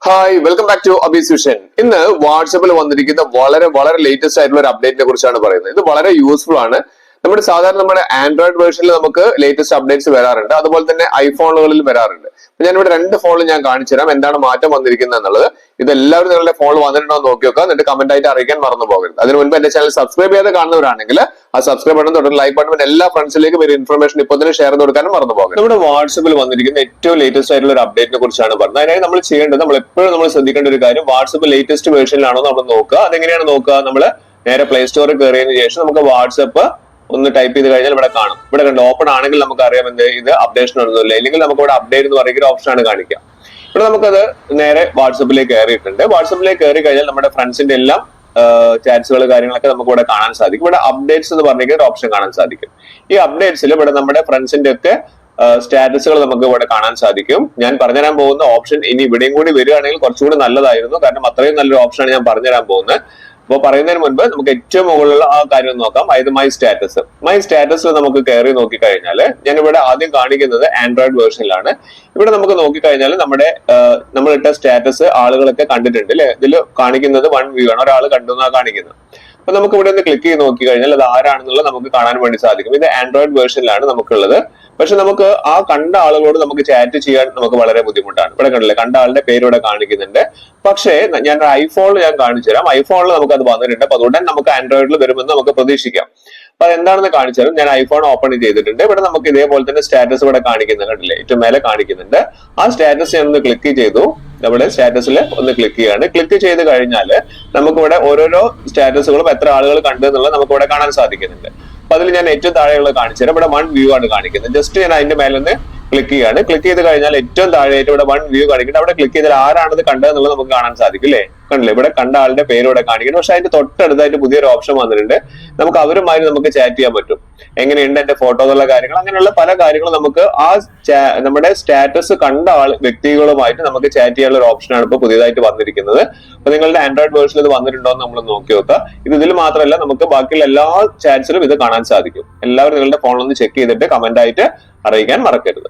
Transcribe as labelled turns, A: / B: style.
A: Hi welcome back to Abi's vision. ഇന്ന് വാട്സപ്പിൽ വന്നിരിക്കുന്ന വളരെ ലേറ്റസ്റ്റ് ആയിട്ടുള്ള ഒരു അപ്ഡേറ്റിനെ കുറിച്ചാണ് പറയുന്നത്. ഇത് വളരെ യൂസ്ഫുൾ ആണ്. നമ്മുടെ ആൻഡ്രോയിഡ് വേർഷനിൽ നമുക്ക് ലേറ്റസ്റ്റ് അപ്ഡേറ്റ്സ് വരാറുണ്ട്, അതുപോലെ തന്നെ ഐഫോണുകളിൽ വരാറുണ്ട്. ഞാനിവിടെ രണ്ട് ഫോണിൽ ഞാൻ കാണിച്ചു തരാം എന്താണ് മാറ്റം വന്നിരിക്കുന്നത് എന്നുള്ളത്. ഇതെല്ലാവരും നിങ്ങളുടെ ഫോണിൽ വന്നിട്ടുണ്ടോ എന്ന് നോക്കി വെക്കുക, എന്നിട്ട് കമന്റ് ആയിട്ട് അറിയിക്കാൻ മറന്നു പോകരുത്. അതിന് മുൻപ് എന്റെ ചാനൽ സബ്സ്ക്രൈബ് ചെയ്ത് കാണുന്നവരാണെങ്കിൽ ആ സബ്സ്ക്രൈബ് ബട്ടൺ തൊട്ട് ലൈക്ക് ബട്ടൺ എല്ലാ ഫ്രണ്ട്സിലേക്കും ഒരു ഇൻഫർമേഷൻ ഇപ്പോൾ തന്നെ ഷെയർ ചെയ്ത് കൊടുക്കാനും മറന്നു പോകരുത്. നമ്മുടെ വാട്സപ്പിൽ വന്നിരിക്കുന്ന ഏറ്റവും ലേറ്റസ്റ്റ് ആയിട്ടുള്ള ഒരു അപ്ഡേറ്റിനെ കുറിച്ചാണ് പറഞ്ഞത്. അതിനായി നമ്മൾ ചെയ്യേണ്ടത്, നമ്മൾ എപ്പോഴും നമ്മൾ ശ്രദ്ധിക്കേണ്ട ഒരു കാര്യം, വാട്സപ്പ് ലേറ്റസ്റ്റ് വേർഷനിലാണോ നമ്മൾ നോക്കുക. അതെങ്ങനെയാണ് നോക്കുക? നമ്മൾ നേരെ പ്ലേ സ്റ്റോറിൽ കയറിയതിനു ശേഷം നമുക്ക് വാട്സപ്പ് ഒന്ന് ടൈപ്പ് ചെയ്ത് കഴിഞ്ഞാൽ ഇവിടെ കാണും. ഇവിടെ കണ്ട് ഓപ്പൺ ആണെങ്കിൽ നമുക്ക് അറിയാം എന്ത് ഇത് അപ്ഡേഷൻ ഒന്നുമില്ല. ഇല്ലെങ്കിൽ നമുക്ക് ഇവിടെ അപ്ഡേറ്റ് എന്ന് പറയുന്ന ഓപ്ഷൻ ആണ് കാണിക്കുക. ഇവിടെ നമുക്കത് നേരെ വാട്സപ്പിലേക്ക് കയറിയിട്ടുണ്ട്. വാട്സപ്പിലേക്ക് കയറി കഴിഞ്ഞാൽ നമ്മുടെ ഫ്രണ്ട്സിന്റെ എല്ലാം ചാറ്റ്സുകൾ കാര്യങ്ങളൊക്കെ നമുക്ക് ഇവിടെ കാണാൻ സാധിക്കും. ഇവിടെ അപ്ഡേറ്റ്സ് എന്ന് പറഞ്ഞിരിക്കുന്ന ഒരു ഓപ്ഷൻ കാണാൻ സാധിക്കും. ഈ അപ്ഡേറ്റ്സിൽ ഇവിടെ നമ്മുടെ ഫ്രണ്ട്സിന്റെ ഒക്കെ സ്റ്റാറ്റസുകൾ നമുക്ക് ഇവിടെ കാണാൻ സാധിക്കും. ഞാൻ പറഞ്ഞുതരാൻ പോകുന്ന ഓപ്ഷൻ ഇനി ഇവിടെയും കൂടി വരികയാണെങ്കിൽ കുറച്ചുകൂടി നല്ലതായിരുന്നു, കാരണം അത്രയും നല്ലൊരു ഓപ്ഷനാണ് ഞാൻ പറഞ്ഞുതരാൻ പോകുന്നത്. അപ്പോൾ പറയുന്നതിന് മുൻപ് നമുക്ക് ഏറ്റവും മുകളിലുള്ള ആ കാര്യം നോക്കാം. അതായത് മൈ സ്റ്റാറ്റസ്. മൈ സ്റ്റാറ്റസിൽ നമുക്ക് കയറി നോക്കിക്കഴിഞ്ഞാൽ ഞാനിവിടെ ആദ്യം കാണിക്കുന്നത് ആൻഡ്രോയിഡ് വേർഷനിലാണ്. ഇവിടെ നമുക്ക് നോക്കിക്കഴിഞ്ഞാൽ നമ്മളിട്ട സ്റ്റാറ്റസ് ആളുകളൊക്കെ കണ്ടിട്ടുണ്ട് അല്ലെ. ഇതിൽ കാണിക്കുന്നത് 1 വ്യൂ ആണ്, ഒരാൾ കണ്ടു എന്നാണ് കാണിക്കുന്നത്. അപ്പൊ നമുക്ക് ഇവിടെ ഒന്ന് ക്ലിക്ക് ചെയ്ത് നോക്കി കഴിഞ്ഞാൽ അത് ആരാണെന്നുള്ളത് നമുക്ക് കാണാൻ വേണ്ടി സാധിക്കും. ഇത് ആൻഡ്രോയിഡ് വേർഷനിലാണ് നമുക്കുള്ളത്. പക്ഷെ നമുക്ക് ആ കണ്ട ആളുകളോട് നമുക്ക് ചാറ്റ് ചെയ്യാൻ നമുക്ക് വളരെ ബുദ്ധിമുട്ടാണ്. ഇവിടെ കണ്ടില്ലേ, കണ്ട ആളുടെ പേര് ഇവിടെ കാണിക്കുന്നുണ്ട്. പക്ഷേ ഞാൻ ഐഫോണിൽ ഞാൻ കാണിച്ചു തരാം. ഐഫോണിൽ നമുക്ക് അത് വന്നിട്ടുണ്ട്. അപ്പൊ അതുകൊണ്ട് നമുക്ക് ആൻഡ്രോയിഡിൽ വരുമെന്ന് നമുക്ക് പ്രതീക്ഷിക്കാം. അപ്പൊ അതെന്താണെന്ന് കാണിച്ചു തരാം. ഞാൻ ഐഫോൺ ഓപ്പൺ ചെയ്തിട്ടുണ്ട്. ഇവിടെ നമുക്ക് ഇതേപോലെ തന്നെ സ്റ്റാറ്റസ് ഇവിടെ കാണിക്കുന്നുണ്ട്, കണ്ടില്ലേ, ഏറ്റവും മേലെ കാണിക്കുന്നുണ്ട്. ആ സ്റ്റാറ്റസ് ഞാൻ ഒന്ന് ക്ലിക്ക് ചെയ്തു. നമ്മുടെ സ്റ്റാറ്റസിൽ ഒന്ന് ക്ലിക്ക് ചെയ്യാണ്. ക്ലിക്ക് ചെയ്ത് കഴിഞ്ഞാൽ നമുക്ക് ഇവിടെ ഓരോരോ സ്റ്റാറ്റസുകളും എത്ര ആളുകൾ കണ്ടു എന്നുള്ളത് നമുക്ക് ഇവിടെ കാണാൻ സാധിക്കുന്നുണ്ട്. അപ്പൊ അതിൽ ഞാൻ ഏറ്റവും താഴെയുള്ള കാണിച്ചു തരാം. ഇവിടെ 1 വ്യൂ ആണ് കാണിക്കുന്നത്. ജസ്റ്റ് ഞാൻ അതിന്റെ മേലെ നിന്ന് ക്ലിക്ക് ചെയ്യാണ്. ക്ലിക്ക് ചെയ്ത് കഴിഞ്ഞാൽ ഏറ്റവും താഴെയായിട്ട് ഇവിടെ 1 വ്യൂ കാണിക്കുന്നത്. അവിടെ ക്ലിക്ക് ചെയ്താൽ ആരാണത് കണ്ടതെന്നുള്ളത് നമുക്ക് കാണാൻ സാധിക്കും അല്ലേ. കണ്ടില്ലേ, ഇവിടെ കണ്ട ആളുടെ പേര് ഇവിടെ കാണിക്കുന്നു. പക്ഷെ അതിന്റെ തൊട്ടടുത്തായിട്ട് പുതിയൊരു ഓപ്ഷൻ വന്നിട്ടുണ്ട്. നമുക്ക് അവരുമായി നമുക്ക് ചാറ്റ് ചെയ്യാൻ പറ്റും. എങ്ങനെയുണ്ട് എന്റെ ഫോട്ടോ എന്നുള്ള കാര്യങ്ങൾ, അങ്ങനെയുള്ള പല കാര്യങ്ങളും നമുക്ക് ആ നമ്മുടെ സ്റ്റാറ്റസ് കണ്ട വ്യക്തികളുമായിട്ട് നമുക്ക് ചാറ്റ് ചെയ്യാനുള്ള ഒരു ഓപ്ഷനാണ് ഇപ്പോൾ പുതിയതായിട്ട് വന്നിരിക്കുന്നത്. അപ്പൊ നിങ്ങളുടെ ആൻഡ്രോയിഡ് വേർഷനിൽ ഇത് വന്നിട്ടുണ്ടോ എന്ന് നമ്മൾ നോക്കി നോക്കുക. ഇതിൽ മാത്രമല്ല, നമുക്ക് ബാക്കിയുള്ള എല്ലാ ചാറ്റ്സിലും ഇത് കാണാൻ സാധിക്കും. എല്ലാവരും നിങ്ങളുടെ ഫോണിൽ ഒന്ന് ചെക്ക് ചെയ്തിട്ട് കമന്റ് ആയിട്ട് അറിയിക്കാൻ മറക്കരുത്.